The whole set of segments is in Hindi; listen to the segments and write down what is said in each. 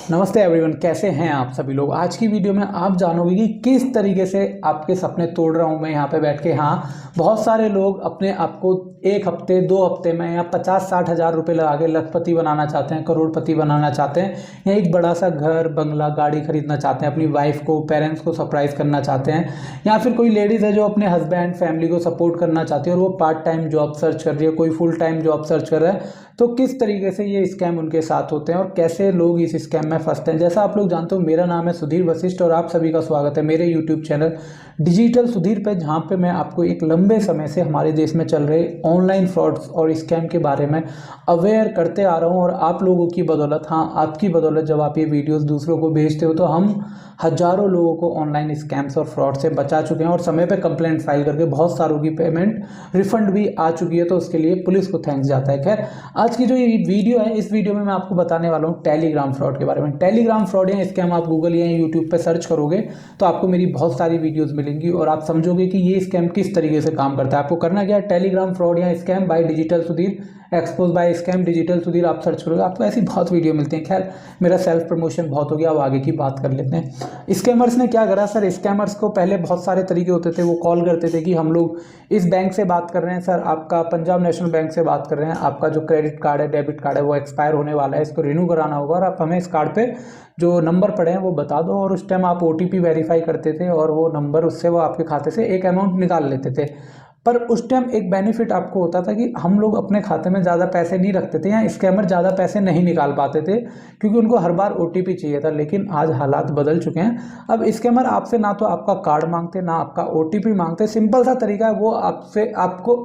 नमस्ते एवरीवन, कैसे हैं आप सभी लोग। आज की वीडियो में आप जानोगे कि किस तरीके से आपके सपने तोड़ रहा हूं मैं यहाँ पे बैठ के। हाँ, बहुत सारे लोग अपने आप को एक हफ्ते 2 हफ्ते में या 50-60 हज़ार रुपये लगा के लखपति बनाना चाहते हैं, करोड़पति बनाना चाहते हैं, या एक बड़ा सा घर बंगला गाड़ी खरीदना चाहते हैं, अपनी वाइफ को पेरेंट्स को सरप्राइज़ करना चाहते हैं, या फिर कोई लेडीज़ है जो अपने हस्बैंड फैमिली को सपोर्ट करना चाहती है और वो पार्ट टाइम जॉब सर्च कर रही है, कोई फुल टाइम जॉब सर्च कर रहा है। तो किस तरीके से ये स्कैम उनके साथ होते हैं और कैसे लोग इस स्कैम में फंसते हैं। जैसा आप लोग जानते हो, मेरा नाम है सुधीर वशिष्ठ और आप सभी का स्वागत है मेरे यूट्यूब चैनल डिजिटल सुधीर पे, जहाँ पे मैं आपको एक लंबे समय से हमारे देश में चल रहे ऑनलाइन फ्रॉड्स और स्कैम के बारे में अवेयर करते आ रहा हूँ। और आप लोगों की बदौलत, हाँ आपकी बदौलत, जब आप ये वीडियोस दूसरों को भेजते हो तो हम हजारों लोगों को ऑनलाइन स्कैम्स और फ्रॉड से बचा चुके हैं और समय पे कंप्लेंट फाइल करके बहुत सारों की पेमेंट रिफंड भी आ चुकी है, तो उसके लिए पुलिस को थैंक्स जाता है। खैर, आज की जो ये वीडियो है, इस वीडियो में मैं आपको बताने वाला हूँ टेलीग्राम फ्रॉड के बारे में। टेलीग्राम फ्रॉड या स्कैम आप गूगल या यूट्यूब पे सर्च करोगे तो आपको मेरी बहुत सारी वीडियोस मिलेंगी और आप समझोगे कि ये स्कैम किस तरीके से काम करता है। आपको करना क्या है, टेलीग्राम फ्रॉड या scam by digital Sudhir, expose by scam digital Sudhir आप सर्च करोगे, आपको ऐसी बहुत वीडियो मिलती हैं। खैर, मेरा सेल्फ प्रमोशन बहुत हो गया, अब आगे की बात कर लेते हैं। स्कैमर्स ने क्या करा सर, स्कैमर्स को पहले बहुत सारे तरीके होते थे। वो कॉल करते थे कि हम लोग इस बैंक से बात कर रहे हैं सर, आपका पंजाब नेशनल बैंक से बात कर रहे हैं, आपका जो क्रेडिट कार्ड है, डेबिट कार्ड है, वो एक्सपायर होने वाला है, इसको रिन्यू कराना होगा और आप हमें इस कार्ड पे जो नंबर पड़े हैं वो बता दो। और उस टाइम आप OTP वेरीफाई करते थे और वो नंबर, उससे वो आपके खाते से एक अमाउंट निकाल लेते थे। पर उस टाइम एक बेनिफिट आपको होता था कि हम लोग अपने खाते में ज़्यादा पैसे नहीं रखते थे या स्कैमर ज़्यादा पैसे नहीं निकाल पाते थे क्योंकि उनको हर बार OTP चाहिए था। लेकिन आज हालात बदल चुके हैं। अब स्कैमर आपसे ना तो आपका कार्ड मांगते, ना आपका OTP मांगते। सिंपल सा तरीका है, वो आपको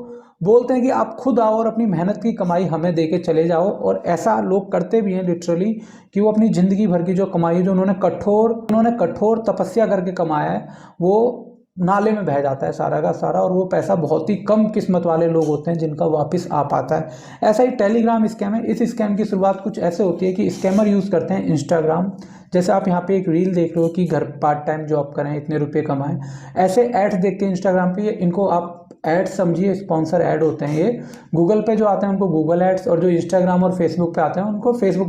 बोलते हैं कि आप खुद आओ और अपनी मेहनत की कमाई हमें दे के चले जाओ। और ऐसा लोग करते भी हैं लिटरली कि वो अपनी ज़िंदगी भर की जो कमाई, जो उन्होंने कठोर तपस्या करके कमाया है, वो नाले में बह जाता है सारा का सारा। और वो पैसा बहुत ही कम किस्मत वाले लोग होते हैं जिनका वापस आ पाता है। ऐसा ही टेलीग्राम स्कैम है। इस स्कैम की शुरुआत कुछ ऐसे होती है कि स्कैमर यूज़ करते हैं इंस्टाग्राम। जैसे आप यहाँ पे एक रील देख रहे हो कि घर पार्ट टाइम जॉब करें, इतने रुपए कमाएं, ऐसे एड्स देख के इंस्टाग्राम पे, इनको आप एड्स समझिए, स्पॉन्सर ऐड होते हैं ये। गूगल पे जो आते हैं उनको गूगल एड्स, और जो इंस्टाग्राम और फेसबुक पे आते हैं उनको फेसबुक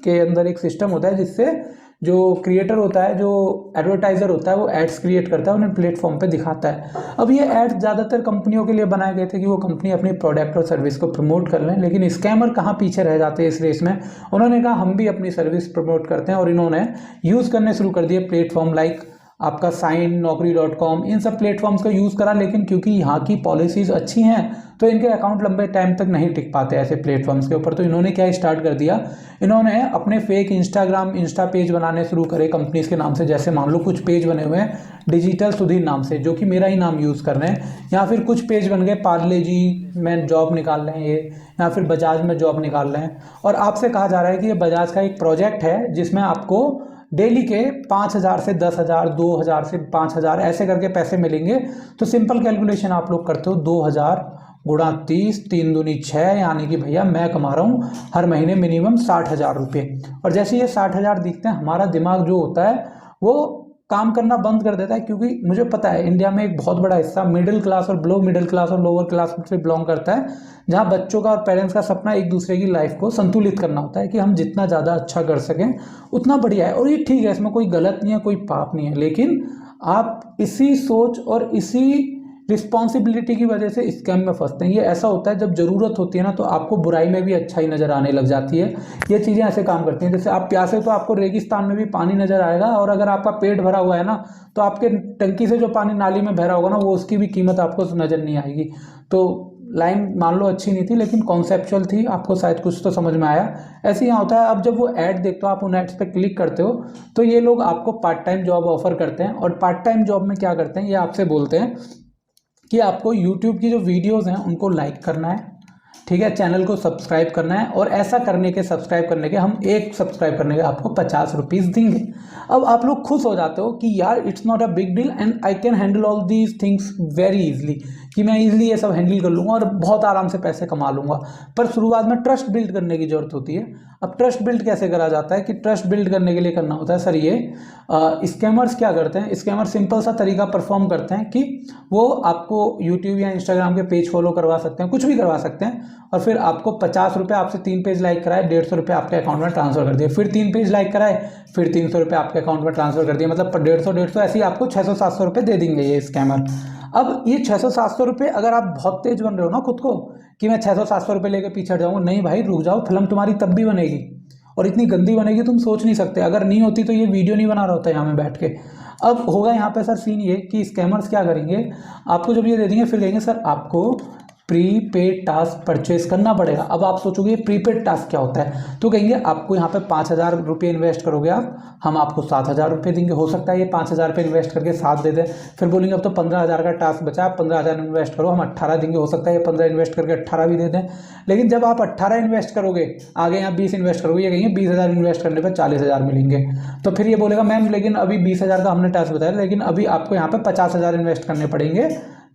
के अंदर एक सिस्टम होता है जिससे जो क्रिएटर होता है, जो एडवर्टाइज़र होता है, वो एड्स क्रिएट करता है, उन्हें प्लेटफॉर्म पे दिखाता है। अब ये एड्स ज़्यादातर कंपनियों के लिए बनाए गए थे कि वो कंपनी अपनी प्रोडक्ट और सर्विस को प्रमोट कर लें। लेकिन स्कैमर कहाँ पीछे रह जाते हैं इस रेस में। उन्होंने कहा हम भी अपनी सर्विस प्रमोट करते हैं और इन्होंने यूज़ करने शुरू कर दिए प्लेटफॉर्म लाइक आपका साइन, naukri.com, इन सब प्लेटफॉर्म्स का यूज़ करा। लेकिन क्योंकि यहाँ की पॉलिसीज़ अच्छी हैं तो इनके अकाउंट लंबे टाइम तक नहीं टिक पाते ऐसे प्लेटफॉर्म्स के ऊपर। तो इन्होंने क्या स्टार्ट कर दिया, इन्होंने अपने फेक इंस्टा पेज बनाने शुरू करे कंपनीज के नाम से। जैसे मान लो कुछ पेज बने हुए हैं डिजिटल सुधीर नाम से, जो कि मेरा ही नाम यूज़ कर रहे हैं, या फिर कुछ पेज बन गए पार्ले जी में जॉब निकाल रहे हैं ये, या फिर बजाज में जॉब निकाल रहे हैं। और आपसे कहा जा रहा है कि ये बजाज का एक प्रोजेक्ट है जिसमें आपको डेली के 5,000 से 10,000, 2,000 से 5,000 ऐसे करके पैसे मिलेंगे। तो सिंपल कैलकुलेशन आप लोग करते हो, 2,000 गुणा 30, 3 दूनी 6, यानी कि भैया मैं कमा रहा हूँ हर महीने मिनिमम 60,000 रुपये। और जैसे ये 60,000 दिखते हैं, हमारा दिमाग जो होता है वो काम करना बंद कर देता है। क्योंकि मुझे पता है इंडिया में एक बहुत बड़ा हिस्सा मिडिल क्लास और बिलो मिडिल क्लास और लोअर क्लास से बिलोंग करता है, जहाँ बच्चों का और पेरेंट्स का सपना एक दूसरे की लाइफ को संतुलित करना होता है कि हम जितना ज़्यादा अच्छा कर सकें उतना बढ़िया है। और ये ठीक है, इसमें कोई गलत नहीं है, कोई पाप नहीं है। लेकिन आप इसी सोच और इसी रिस्पॉन्सिबिलिटी की वजह से स्कैम में फंसते हैं। ये ऐसा होता है जब ज़रूरत होती है ना, तो आपको बुराई में भी अच्छाई नज़र आने लग जाती है। ये चीज़ें ऐसे काम करती हैं। जैसे आप प्यासे तो आपको रेगिस्तान में भी पानी नज़र आएगा, और अगर आपका पेट भरा हुआ है ना, तो आपके टंकी से जो पानी नाली में बह रहा होगा ना, वो उसकी भी कीमत आपको नज़र नहीं आएगी। तो लाइन मान लो अच्छी नहीं थी, लेकिन कॉन्सेप्चुअल थी, आपको शायद कुछ तो समझ में आया। ऐसे ही यहाँ होता है। अब जब वो ऐड देखते हो, आप उन एड्स पे क्लिक करते हो, तो ये लोग आपको पार्ट टाइम जॉब ऑफर करते हैं। और पार्ट टाइम जॉब में क्या करते हैं, ये आपसे बोलते हैं कि आपको YouTube की जो वीडियोस हैं उनको लाइक करना है, ठीक है, चैनल को सब्सक्राइब करना है, और ऐसा करने के सब्सक्राइब करने के हम एक सब्सक्राइब करने के आपको 50 रुपीज़ देंगे। अब आप लोग खुश हो जाते हो कि यार it's not a big deal and I can handle all these things very easily, कि मैं ईजिली ये सब हैंडल कर लूँगा और बहुत आराम से पैसे कमा लूँगा। पर शुरुआत में ट्रस्ट बिल्ड करने की ज़रूरत होती है। अब ट्रस्ट बिल्ड कैसे करा जाता है कि ट्रस्ट बिल्ड करने के लिए करना होता है सर ये स्कैमर्स क्या करते हैं, स्कैमर सिंपल सा तरीका परफॉर्म करते हैं कि वो आपको यूट्यूब या इंस्टाग्राम के पेज फॉलो करवा सकते हैं, कुछ भी करवा सकते हैं, और फिर आपको 50 रुपये आपसे 3 पेज लाइक कराए, 150 रुपये आपके अकाउंट में ट्रांसफर कर दिए, फिर 3 पेज लाइक कराए, फिर 300 रुपये आपके अकाउंट में ट्रांसफर कर दिए, मतलब 150 ऐसे ही आपको 600-700 रुपये दे देंगे ये स्कैमर। अब ये 600-700 रुपये अगर आप बहुत तेज बन रहे हो ना खुद को कि मैं 600-700 रुपये लेके पीछे हट जाऊँगा, नहीं भाई रुक जाओ, फिल्म तुम्हारी तब भी बनेगी और इतनी गंदी बनेगी तुम सोच नहीं सकते। अगर नहीं होती तो ये वीडियो नहीं बना रहा होता यहाँ में बैठ के। अब होगा यहाँ पे सर सीन ये कि स्कैमर्स क्या करेंगे, आपको जब ये दे देंगे फिर कहेंगे सर आपको प्रीपेड टास्क परचेज करना पड़ेगा। अब आप सोचोगे प्रीपेड टास्क क्या होता है, तो कहेंगे आपको यहाँ पे 5,000 रुपये इन्वेस्ट करोगे आप, हम आपको 7,000 रुपये देंगे। हो सकता है ये 5,000 रुपये इन्वेस्ट करके 7 दे दें, फिर बोलेंगे अब तो 15,000 का टास्क बचा, आप 15,000 इन्वेस्ट करो, हम 18 देंगे। हो सकता है ये 15 इन्वेस्ट करके 18 भी दे दें। लेकिन जब आप 18 इन्वेस्ट करोगे, आगे यहाँ 20 इन्वेस्ट करोगे, ये कहेंगे 20,000 इन्वेस्ट करने पर 40,000 मिलेंगे। तो फिर ये बोलेगा मैम लेकिन अभी 20,000 का हमने टास्क बताया, लेकिन अभी आपको यहाँ पे 50,000 इन्वेस्ट करने पड़ेंगे,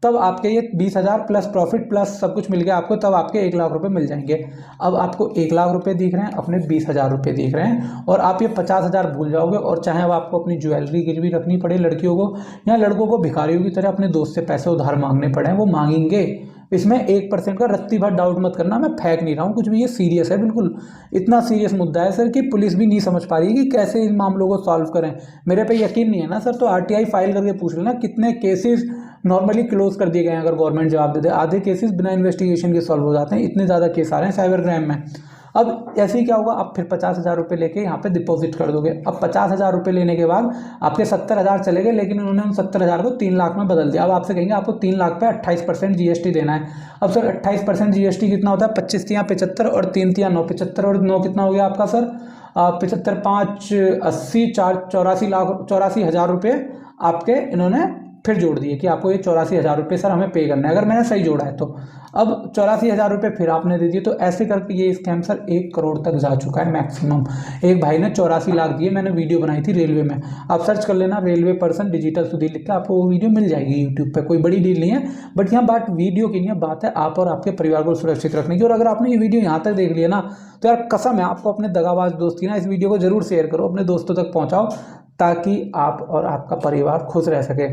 तब आपके ये 20,000 प्लस प्रॉफिट प्लस सब कुछ मिल गया आपको, तब आपके 1 लाख रुपए मिल जाएंगे। अब आपको 1 लाख रुपए दिख रहे हैं, अपने 20,000 रुपये दिख रहे हैं, और आप ये 50,000 भूल जाओगे। और चाहे अब आपको अपनी ज्वेलरी गिरवी रखनी पड़े लड़कियों को, या लड़कों को भिखारियों की तरह अपने दोस्त से पैसे उधार मांगने पड़े, वो मांगेंगे। इसमें 1% का रत्ती भर डाउट मत करना, मैं फेंक नहीं रहा हूँ कुछ भी, ये सीरियस है बिल्कुल। इतना सीरियस मुद्दा है सर कि पुलिस भी नहीं समझ पा रही है कि कैसे इन मामलों को सॉल्व करें। मेरे पे यकीन नहीं है ना सर, तो RTI फाइल करके पूछ लेना कितने केसेस नॉर्मली क्लोज कर दिए गए हैं। अगर गवर्नमेंट जवाब दे दे, आधे केसेस बिना इन्वेस्टिगेशन के सॉल्व हो जाते हैं, इतने ज़्यादा केस आ रहे हैं साइबर क्राइम में। अब ऐसे ही क्या होगा, आप फिर 50,000 रुपये लेके यहाँ पे डिपॉजिट कर दोगे। अब 50,000 रुपये लेने के बाद आपके 70,000 चले गए, लेकिन उन्होंने उन 70,000 को 3 लाख में बदल दिया। अब आपसे कहेंगे आपको 3 लाख पे 28% GST देना है। अब सर 28% GST कितना होता है, 25 तियाँ 75 और 3 तियाँ 9, 75 और 9 कितना हो गया आपका सर, 75 5 80 4 84,000 रुपये आपके इन्होंने फिर जोड़ दिए कि आपको ये 84,000 रुपये सर हमें पे करना है, अगर मैंने सही जोड़ा है तो। अब 84,000 रुपये फिर आपने दे दिए, तो ऐसे करके ये स्कैम सर 1 करोड़ तक जा चुका है मैक्सिमम। एक भाई ने 84 लाख दिए, मैंने वीडियो बनाई थी रेलवे में, आप सर्च कर लेना रेलवे पर्सन डिजिटल सुधीर लिख के, आपको वो वीडियो मिल जाएगी यूट्यूब पे। कोई बड़ी डील नहीं है, बट यहाँ बात वीडियो की नहीं है, बात है आप और आपके परिवार को सुरक्षित रखने की। और अगर आपने ये वीडियो यहाँ तक देख लिया ना, तो यार कसम है आपको अपने दगाबाज दोस्त की ना, इस वीडियो को जरूर शेयर करो, अपने दोस्तों तक पहुँचाओ, ताकि आप और आपका परिवार खुश रह सके।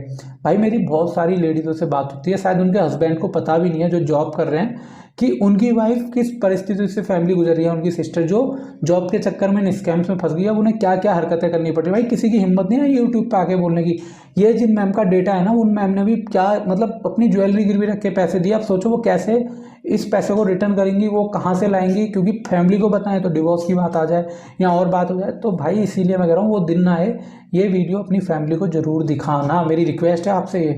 भाई मेरी बहुत सारी लेडीज़ों से बात होती है, शायद उनके हस्बैंड को पता भी नहीं है, जो जॉब कर रहे हैं, कि उनकी वाइफ किस परिस्थिति से फैमिली गुजर रही है। उनकी सिस्टर जो जॉब के चक्कर में इन स्कैम्स में फंस गई है, अब उन्हें क्या क्या हरकतें करनी पड़ रही है। भाई किसी की हिम्मत नहीं है यूट्यूब पे आके बोलने की। ये जिन मैम का डेटा है ना, उन मैम ने भी क्या मतलब अपनी ज्वेलरी गिरवी रख के पैसे दिए। आप सोचो वो कैसे इस पैसे को रिटर्न करेंगी, वो कहाँ से लाएंगी, क्योंकि फैमिली को बताएं तो डिवोर्स की बात आ जाए या और बात हो जाए। तो भाई इसीलिए मैं कह रहा हूँ वो दिन ना आए, ये वीडियो अपनी फैमिली को जरूर दिखाना, मेरी रिक्वेस्ट है आपसे ये,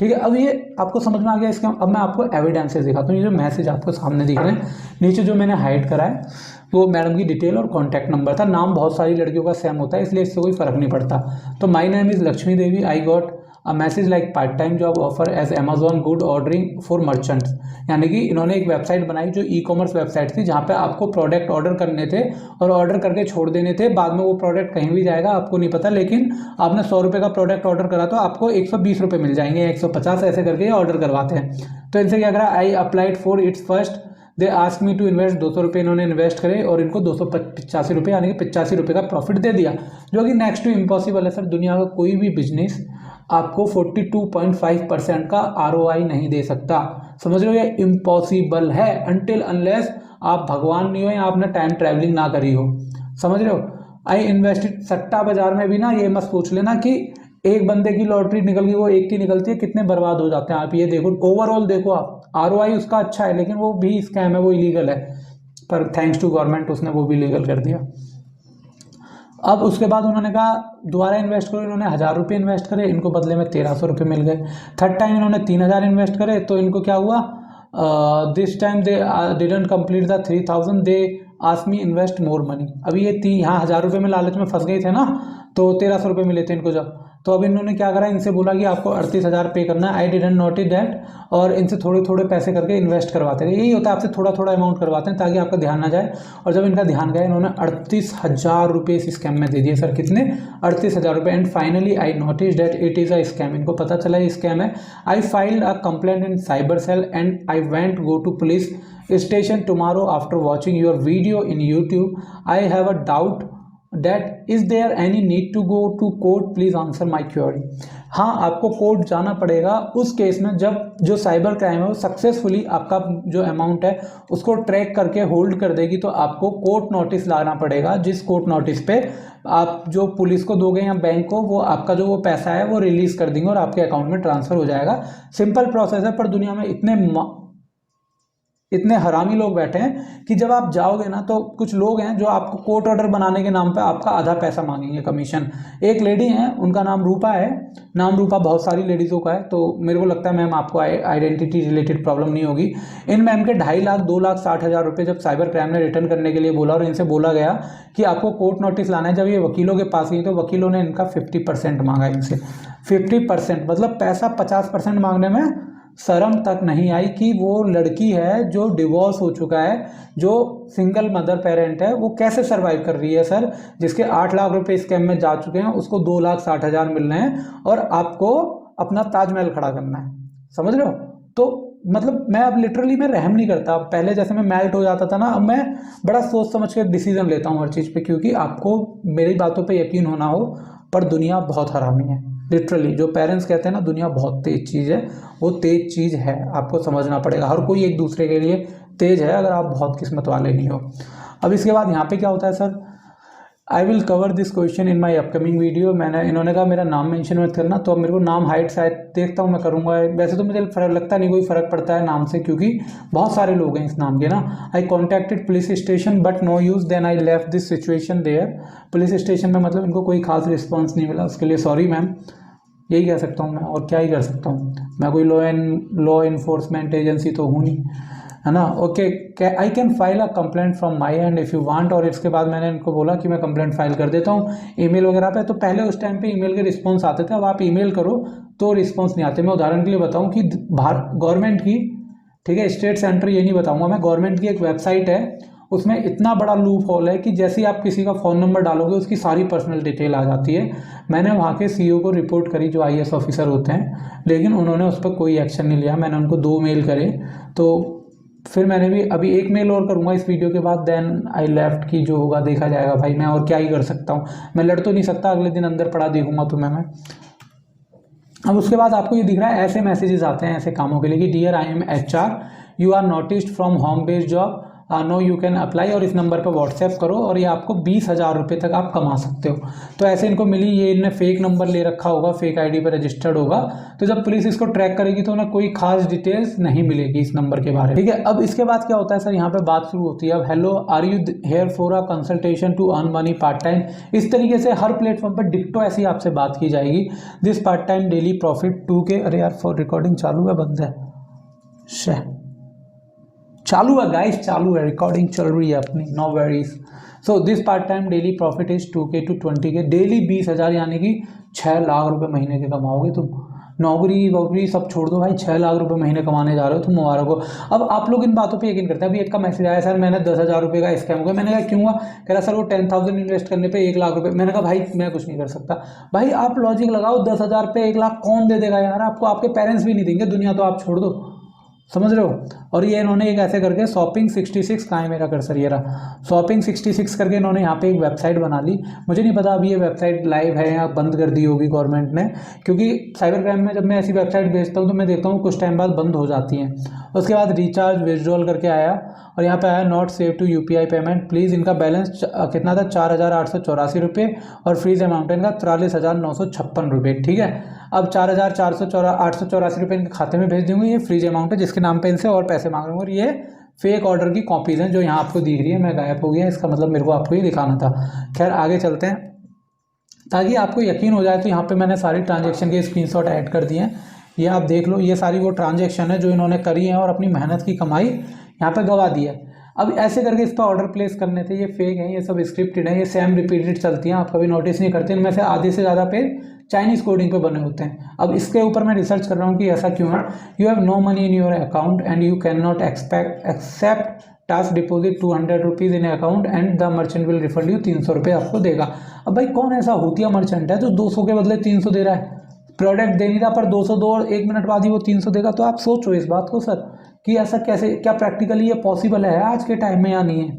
ठीक है। अब ये आपको समझ में आ गया इसका। अब मैं आपको एविडेंसेस दिखाता हूँ। ये जो मैसेज आपको सामने दिख रहे हैं, नीचे जो मैंने हाइड करा है वो मैडम की डिटेल और कॉन्टैक्ट नंबर था। नाम बहुत सारी लड़कियों का सेम होता है, इसलिए इससे कोई फ़र्क नहीं पड़ता। तो my name is Lakshmi Devi, I got a message like part time job offer as Amazon good ordering for merchants. यानी कि इन्होंने एक वेबसाइट बनाई जो ई-कॉमर्स वेबसाइट थी, जहाँ पे आपको प्रोडक्ट ऑर्डर करने थे और ऑर्डर करके छोड़ देने थे। बाद में वो प्रोडक्ट कहीं भी जाएगा आपको नहीं पता, लेकिन आपने 100 रुपये का प्रोडक्ट ऑर्डर करा तो आपको 120 रुपये मिल जाएंगे, 150 ऐसे करके ऑर्डर करवाते हैं। तो इनसे क्या करा, I applied for its first, they ask me to invest, 200 रुपये इन्होंने इन्वेस्ट करे और इनको 285 रुपये यानी कि 85 रुपये का प्रॉफिट दे दिया, जो कि नेक्स्ट टू इम्पॉसिबल है सर। दुनिया का कोई भी बिजनेस आपको 42.5% का ROI नहीं दे सकता, समझ रहे हो, ये इम्पॉसिबल है अनटिल अनलेस आप भगवान नहीं हो या आपने टाइम ट्रैवलिंग ना करी हो, समझ रहे हो। आई इन्वेस्टेड, सट्टा बाजार में भी ना ये मत सोच लेना कि एक बंदे की लॉटरी निकल गई, वो एक की निकलती है, कितने बर्बाद हो जाते हैं। आप ये देखो, ओवरऑल देखो आप, ROI उसका अच्छा है, लेकिन वो भी स्कैम है, वो इलीगल है, पर थैंक्स टू गवर्नमेंट उसने वो भी लीगल कर दिया। अब उसके बाद उन्होंने कहा दोबारा इन्वेस्ट करो, इन्होंने 1,000 रुपये इन्वेस्ट करे, इनको बदले में 1,300 रुपये मिल गए। थर्ड टाइम इन्होंने 3,000 इन्वेस्ट करे, तो इनको क्या हुआ, this time they didn't complete the 3,000, they ask me invest more money. अभी ये यहाँ 1,000 रुपये में लालच में फंस गए थे ना, तो 1,300 रुपये मिले थे इनको जब, तो अब इन्होंने क्या करा, इनसे बोला कि आपको 38,000 पे करना है। आई डिडंट नोटिस दैट, और इनसे थोड़े थोड़े पैसे करके इन्वेस्ट करवाते हैं। यही होता है, आपसे थोड़ा थोड़ा अमाउंट करवाते हैं ताकि आपका ध्यान ना जाए। और जब इनका ध्यान गया, इन्होंने 38,000 रुपये इस स्कैम में दे दिए। सर कितने? 38,000 रुपये। And finally I notice that it is a scam. इनको पता चला ये स्कैम है। I filed a complaint in cyber cell and I went go to police station tomorrow after watching your video in YouTube. I have a doubt that is there any need to go to court, please answer my query. हाँ, आपको कोर्ट जाना पड़ेगा उस केस में जब जो साइबर क्राइम है वो सक्सेसफुली आपका जो अमाउंट है उसको ट्रैक करके होल्ड कर देगी, तो आपको कोर्ट नोटिस लाना पड़ेगा, जिस कोर्ट नोटिस पे आप जो पुलिस को दोगे या बैंक को, वो आपका जो वो पैसा है वो रिलीज कर देंगे और आपके अकाउंट में ट्रांसफर हो जाएगा। सिंपल प्रोसेस है, पर दुनिया में इतने हरामी लोग बैठे हैं कि जब आप जाओगे ना तो कुछ लोग हैं जो आपको कोर्ट ऑर्डर बनाने के नाम पे आपका आधा पैसा मांगेंगे कमीशन। एक लेडी हैं, उनका नाम रूपा है। नाम रूपा बहुत सारी लेडीज़ों का है, तो मेरे को लगता है मैम आपको आइडेंटिटी रिलेटेड प्रॉब्लम नहीं होगी। इन मैम के 2.5 लाख 2,60,000 रुपये जब साइबर क्राइम ने रिटर्न करने के लिए बोला और इनसे बोला गया कि आपको कोर्ट नोटिस लाना है, जब ये वकीलों के पास गई तो वकीलों ने इनका 50% मांगा इनसे। 50% मतलब पैसा 50% मांगने में शर्म तक नहीं आई कि वो लड़की है जो डिवोर्स हो चुका है, जो सिंगल मदर पेरेंट है, वो कैसे सरवाइव कर रही है सर, जिसके 8 लाख रुपए स्कैम में जा चुके हैं, उसको 2,60,000 मिल रहे हैं और आपको अपना ताजमहल खड़ा करना है। समझ रहे हो? तो मतलब मैं अब लिटरली मैं रहम नहीं करता। पहले जैसे मैं मेल्ट हो जाता था ना, अब मैं बड़ा सोच समझ के डिसीजन लेता हूँ हर चीज़ पे, क्योंकि आपको मेरी बातों पे यकीन होना हो, पर दुनिया बहुत हरामी है। लिटरली जो पेरेंट्स कहते हैं ना दुनिया बहुत तेज चीज़ है, वो तेज चीज़ है, आपको समझना पड़ेगा। हर कोई एक दूसरे के लिए तेज है अगर आप बहुत किस्मत वाले नहीं हो। अब इसके बाद यहाँ पे क्या होता है sir, I will cover this question in my upcoming video. इन्होंने कहा मेरा नाम मेंशन मत करना, तो अब मेरे को नाम हाइट शायद देखता हूँ मैं करूँगा। वैसे तो मुझे फर्क लगता नहीं, कोई फ़र्क पड़ता है नाम से, क्योंकि बहुत सारे लोग हैं इस नाम के ना। I contacted police station but no use, then I left this situation there. Police station में मतलब इनको कोई खास रिस्पॉन्स नहीं मिला, उसके लिए सॉरी मैम, यही कह सकता हूँ मैं, और क्या ही कर सकता हूँ मैं। कोई लॉ इन्फोर्समेंट एजेंसी तो हूँ नहीं, है ना। Okay, I can file a complaint from my and if you want. और इसके बाद मैंने इनको बोला कि मैं कंप्लेंट फाइल कर देता हूँ ईमेल वगैरह पे। तो पहले उस टाइम पे ईमेल के रिस्पॉन्स आते थे, अब आप ईमेल करो तो रिस्पॉन्स नहीं आते। मैं उदाहरण के लिए बताऊँ कि गवर्नमेंट की, ठीक है, स्टेट सेंटर ये नहीं बताऊँगा मैं, गवर्नमेंट की एक वेबसाइट है, उसमें इतना बड़ा लूप होल है कि जैसे ही आप किसी का फ़ोन नंबर डालोगे उसकी सारी पर्सनल डिटेल आ जाती है। मैंने वहाँ के सीईओ को रिपोर्ट करी जो आईएएस ऑफिसर होते हैं, लेकिन उन्होंने उस पर कोई एक्शन नहीं लिया। मैंने उनको 2 मेल करे, तो फिर मैंने भी अभी 1 मेल और करूँगा इस वीडियो के बाद, देन आई लेफ्ट की जो होगा देखा जाएगा भाई। मैं और क्या ही कर सकता हूँ, मैं लड़ तो नहीं सकता, अगले दिन अंदर पड़ा देखूंगा तुम्हें मैं। अब उसके बाद आपको ये दिख रहा है, ऐसे मैसेजेस आते हैं ऐसे कामों के लिए कि dear I am HR, you are noticed from home based job, no you can apply, और इस नंबर पर व्हाट्सएप करो और ये आपको 20,000 रुपये तक आप कमा सकते हो। तो ऐसे इनको मिली, ये इनने फेक नंबर ले रखा होगा, फेक आईडी पर रजिस्टर्ड होगा, तो जब पुलिस इसको ट्रैक करेगी तो उन्हें कोई खास डिटेल्स नहीं मिलेगी इस नंबर के बारे में, ठीक है। अब इसके बाद क्या होता है सर, यहाँ पे बात शुरू होती है। अब hello, are you here for a consultation to earn money part time. इस तरीके से हर प्लेटफॉर्म पर डिक्टो ऐसी आपसे बात की जाएगी। This part time daily profit 2K। अरे यार फॉर रिकॉर्डिंग चालू है, बंद है, चालू है गाइस, चालू है, रिकॉर्डिंग चल रही है अपनी, no worries. So this part time daily profit is 2K to 20K daily. 20,000 यानी कि 6 लाख रुपए महीने के कमाओगे तुम। नौकरी वोकरी सब छोड़ दो भाई, 6 लाख रुपए महीने कमाने जा रहे हो तुम, मुबारक हो। अब आप लोग इन बातों पे यकीन करते हैं। अभी एक का मैसेज आया, सर मैंने 10,000 रुपये का स्कैम हो गया। मैंने कहा क्यों हुआ? कह रहा सर वो 10,000 इन्वेस्ट करने पे 1 लाख रुपये। मैंने कहा भाई मैं कुछ नहीं कर सकता। भाई आप लॉजिक लगाओ, 10,000 पे 1 लाख कौन दे देगा यार आपको? आपके पेरेंट्स भी नहीं देंगे, दुनिया तो आप छोड़ दो, समझ रहे हो। और ये इन्होंने एक ऐसे करके शॉपिंग 66, कहाँ है मेरा कर्सर, ये रहा, शॉपिंग 66 करके इन्होंने यहाँ पे एक वेबसाइट बना ली। मुझे नहीं पता अभी ये वेबसाइट लाइव है या बंद कर दी होगी गवर्नमेंट ने, क्योंकि साइबर क्राइम में जब मैं ऐसी वेबसाइट भेजता हूँ तो मैं देखता हूँ कुछ टाइम बाद बंद हो जाती हैं। उसके बाद रिचार्ज विड्रॉल करके आया और यहाँ पे आया not save to UPI payment please. इनका बैलेंस कितना था, 4,884 रुपये, और फ्रीज अमाउंट है इनका 43,956 रुपये, ठीक है। अब 4,884 रुपये इनके खाते में भेज दूँगी, ये फ्रीज अमाउंट है जिसके नाम पे इनसे और पैसे मांग रहे हैं। और ये फेक ऑर्डर की कॉपीज़ हैं जो यहाँ आपको दिख रही है। मैं गायब हो गया, इसका मतलब मेरे को आपको ये दिखाना था। खैर आगे चलते हैं ताकि आपको यकीन हो जाए। तो यहाँ पे मैंने सारी ट्रांजैक्शन के स्क्रीनशॉट ऐड कर दिए हैं, ये आप देख लो। ये सारी वो ट्रांजैक्शन है जो इन्होंने करी है और अपनी मेहनत की कमाई यहाँ पे गवा दी है। अब ऐसे करके इस पर ऑर्डर प्लेस करने थे। ये फेक है, ये सब स्क्रिप्टेड है, ये सेम रिपीटेड चलती हैं, आप कभी नोटिस नहीं करते। इनमें से आधे से ज़्यादा पेज चाइनीज़ कोडिंग पे बने होते हैं। अब इसके ऊपर मैं रिसर्च कर रहा हूँ कि ऐसा क्यों है। You have no money in your account and you can not accept task deposit 200 rupees in account and the merchant will refund you, 300 रुपये आपको देगा। अब भाई कौन ऐसा हुतिया मर्चेंट है जो 200 के बदले 300 दे रहा है? प्रोडक्ट दे नहीं रहा पर 200 दो और 1 मिनट बाद ही वो 300 देगा। तो आप सोचो इस बात को सर कि ऐसा कैसे, क्या प्रैक्टिकली ये पॉसिबल है आज के टाइम में या नहीं है।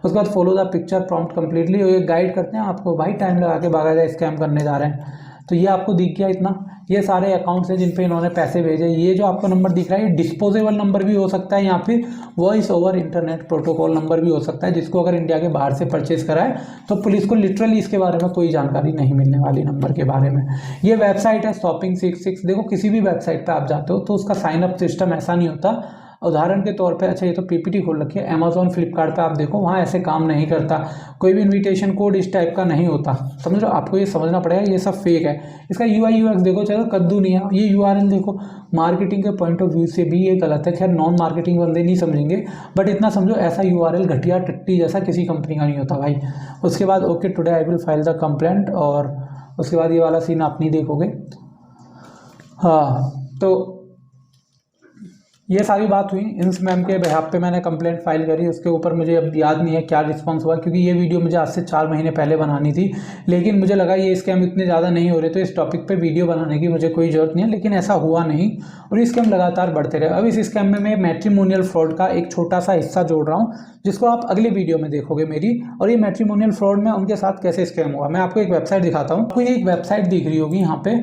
उसके बाद follow the picture prompt completely, ये गाइड करते हैं आपको, भाई टाइम लगा के भागा जाए, स्कैम करने जा रहे हैं। तो ये आपको दिख गया इतना, ये सारे अकाउंट्स हैं जिन पे इन्होंने पैसे भेजे। ये जो आपको नंबर दिख रहा है ये डिस्पोजेबल नंबर भी हो सकता है या फिर voice over internet protocol number भी हो सकता है, जिसको अगर इंडिया के बाहर से परचेज करा है तो पुलिस को लिटरली इसके बारे में कोई जानकारी नहीं मिलने वाली नंबर के बारे में। ये वेबसाइट है शॉपिंग 66। देखो किसी भी वेबसाइट पर आप जाते हो तो उसका साइन अप सिस्टम ऐसा नहीं होता। उदाहरण के तौर पे, अच्छा ये तो पीपीटी खोल रखी है, अमेजोन फ्लिपकार्ट पे आप देखो वहाँ ऐसे काम नहीं करता, कोई भी इनविटेशन कोड इस टाइप का नहीं होता, समझ लो। आपको ये समझना पड़ेगा ये सब फेक है। इसका UI UX देखो, चलो कद्दू नहीं है। ये URL देखो, मार्केटिंग के पॉइंट ऑफ व्यू से भी ये गलत है। खैर नॉन मार्केटिंग बंदे नहीं समझेंगे, बट इतना समझो ऐसा URL घटिया टट्टी जैसा किसी कंपनी का नहीं होता भाई। उसके बाद okay today I will file the complaint, और उसके बाद ये वाला सीन आप नहीं देखोगे। हाँ, तो ये सारी बात हुई। इंस मैम के बिहाफ पे मैंने कंप्लेंट फाइल करी। उसके ऊपर मुझे अब याद नहीं है क्या रिस्पांस हुआ, क्योंकि ये वीडियो मुझे आज से 4 महीने पहले बनानी थी, लेकिन मुझे लगा ये स्कैम इतने ज़्यादा नहीं हो रहे तो इस टॉपिक पे वीडियो बनाने की मुझे कोई ज़रूरत नहीं है, लेकिन ऐसा हुआ नहीं और ये स्कैम लगातार बढ़ते रहे। अब इस स्कैम में मैं मैट्रिमोनियल फ्रॉड का एक छोटा सा हिस्सा जोड़ रहा हूँ, जिसको आप अगले वीडियो में देखोगे मेरी। और ये मैट्रिमोनियल फ्रॉड में उनके साथ कैसे स्कैम हुआ, मैं आपको एक वेबसाइट दिखाता हूँ। आपको ये एक वेबसाइट दिख रही होगी यहाँ पे,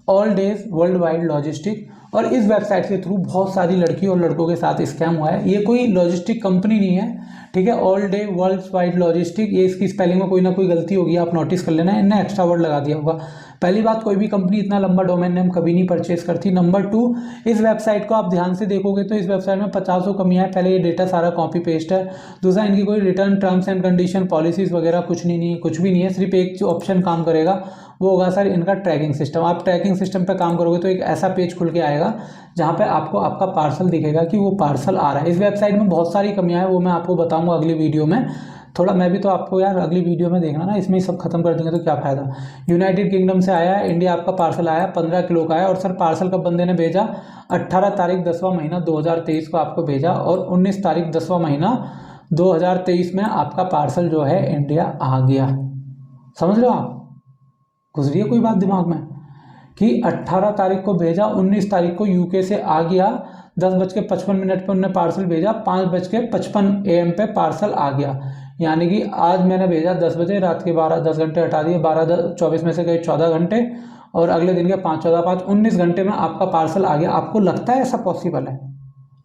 all days world wide logistic, और इस वेबसाइट के थ्रू बहुत सारी लड़की और लड़कों के साथ स्कैम हुआ है। ये कोई लॉजिस्टिक कंपनी नहीं है, ठीक है। All day world wide logistic, ये इसकी स्पेलिंग में कोई ना कोई गलती होगी, आप नोटिस कर लेना, इन्हें एक्स्ट्रा वर्ड लगा दिया होगा। पहली बात, कोई भी कंपनी इतना लंबा डोमेन नेम कभी नहीं परचेज करती। नंबर 2, इस वेबसाइट को आप ध्यान से देखोगे तो इस वेबसाइट में 50 कमियां हैं। पहले ये डेटा सारा कॉपी पेस्ट है। दूसरा, इनकी कोई return terms and condition policies वगैरह कुछ नहीं है, कुछ भी नहीं है। सिर्फ एक जो ऑप्शन काम करेगा वो होगा सर इनका ट्रैकिंग सिस्टम। आप ट्रैकिंग सिस्टम पे काम करोगे तो एक ऐसा पेज खुल के आएगा जहाँ पे आपको आपका पार्सल दिखेगा कि वो पार्सल आ रहा है। इस वेबसाइट में बहुत सारी कमियां हैं, वो मैं आपको बताऊंगा अगली वीडियो में। थोड़ा मैं भी तो आपको यार अगली वीडियो में देखना ना, इसमें ही सब खत्म कर देंगे तो क्या फ़ायदा। यूनाइटेड किंगडम से आया है, इंडिया आपका पार्सल आया 15 किलो का है। और सर पार्सल कब बंदे ने भेजा, 18 तारीख 10वां महीना 2023 को आपको भेजा, और 19 तारीख 10वां महीना 2023 में आपका पार्सल जो है इंडिया आ गया। समझ लो आप, घुस रही है कोई बात दिमाग में कि 18 तारीख को भेजा, 19 तारीख को यूके से आ गया, 10:55 पे उन्होंने पार्सल भेजा, 5:55 AM पे पार्सल आ गया। यानी कि आज मैंने भेजा 10 बजे, रात के 12, 10 घंटे हटा दिए, 12-24 में से गए 14 घंटे, और अगले दिन के 5-14-5 19 घंटे में आपका पार्सल आ गया। आपको लगता है ऐसा पॉसिबल है?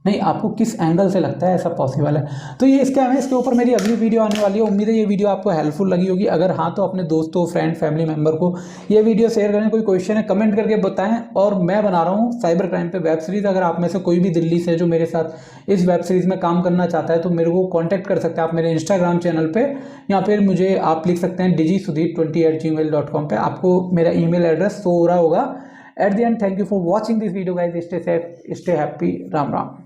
नहीं, आपको किस एंगल से लगता है ऐसा पॉसिबल है? तो ये स्कैम है, इसके ऊपर मेरी अगली वीडियो आने वाली है। उम्मीद है ये वीडियो आपको हेल्पफुल लगी होगी। अगर हाँ तो अपने दोस्तों, फ्रेंड, फैमिली मेंबर को ये वीडियो शेयर करें। कोई क्वेश्चन है कमेंट करके बताएं। और मैं बना रहा हूँ साइबर क्राइम पे वेब सीरीज़। अगर आप में से कोई भी दिल्ली से जो मेरे साथ इस वेब सीरीज़ में काम करना चाहता है तो मेरे को कॉन्टैक्ट कर सकते हैं आप मेरे इंस्टाग्राम चैनल पर, या फिर मुझे आप लिख सकते हैं digisudeep20@gmail.com पर। आपको मेरा ईमेल एड्रेस शो हो रहा होगा। At the end, thank you for watching this video guys. Stay safe, stay happy, Ram Ram.